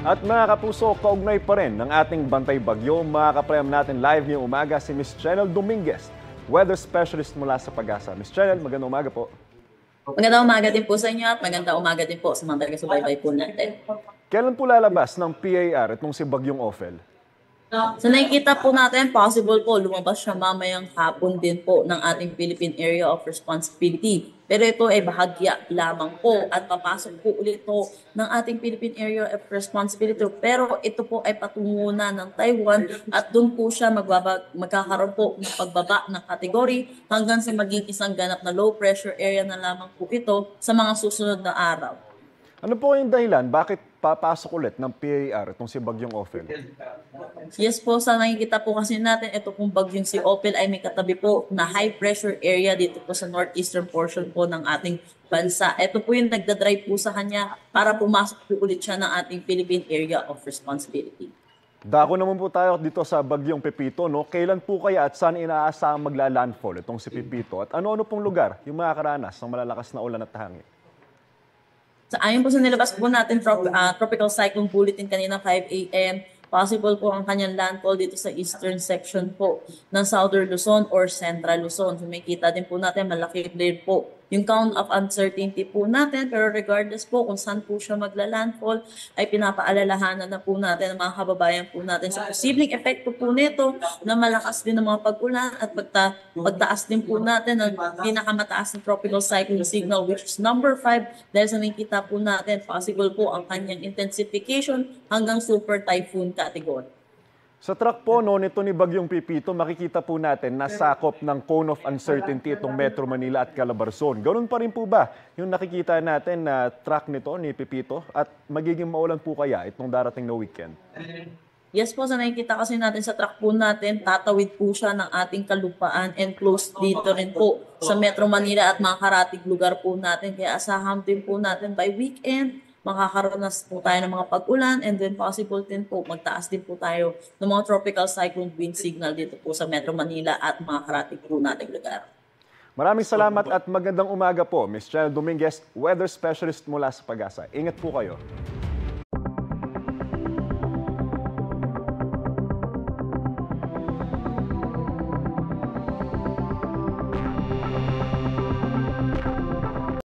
At mga kapuso, kaugnay pa rin ng ating Bantay Bagyo, makakaprem natin live ngayong umaga si Miss Chenel Dominguez, weather specialist mula sa Pag-asa. Miss Chenel, magandang umaga po. Magandang umaga din po sa inyo at magandang umaga din po sa mga taga-subaybay po natin. Kailan po lalabas ng PAR itong si Bagyong Ophel? So nakikita po natin, possible po lumabas siya mamayang hapon din po ng ating Philippine Area of Responsibility. Pero ito ay bahagya lamang po at papasok po ulit po ng ating Philippine Area of Responsibility. Pero ito po ay patungo na ng Taiwan at doon po siya magkakaroon po ng pagbaba ng kategory hanggang sa maging isang ganap na low pressure area na lamang po ito sa mga susunod na araw. Ano po yung dahilan? Bakit papasok ulit ng PAR itong si Bagyong Ophel? Yes po, sa nakikita po kasi natin, ito pong bagyong si Ophel ay may katabi po na high pressure area dito po sa northeastern portion po ng ating bansa. Ito po yung nagdadrive po sa kanya para pumasok po ulit siya ng ating Philippine Area of Responsibility. Dako naman po tayo dito sa Bagyong Pepito, no? Kailan po kaya at saan inaasahang magla-landfall itong si Pepito? At ano-ano pong lugar yung makakaranas ng malalakas na ulan at hangin? So, ayon po sa nilabas po natin Tropical Cyclone Bulletin kanina 5 a.m., possible po ang kanyang landfall dito sa eastern section po ng Southern Luzon or Central Luzon. So may kita din po natin malaki din po yung count of uncertainty po natin, pero regardless po kung saan po siya magla-landfall, ay pinapaalalahanan na po natin ang mga kababayan po natin sa posibleng epekto po nito na malakas din ng mga pag-ulan at pagtaas din po natin ng pinakamataas ng tropical cyclone signal, which is number 5, dahil sa nakikita po natin possible po ang kanyang intensification hanggang super typhoon category. Sa track po nito ni Bagyong Pepito, makikita po natin na sakop ng cone of uncertainty itong Metro Manila at Calabarzon. Ganun pa rin po ba yung nakikita natin na track nito ni Pepito at magiging maulan po kaya itong darating na weekend? Yes po, sa nakikita kasi natin sa track po natin, tatawid po siya ng ating kalupaan and close dito rin po sa Metro Manila at mga karatig lugar po natin. Kaya asahan din po natin by weekend, makakaroon na po tayo ng mga pag-ulan and then possible din po, magtaas din po tayo ng mga tropical cyclone wind signal dito po sa Metro Manila at mga karatig po nating lugar. Maraming salamat at magandang umaga po, Ms. Chenel Dominguez, weather specialist mula sa Pag-asa. Ingat po kayo.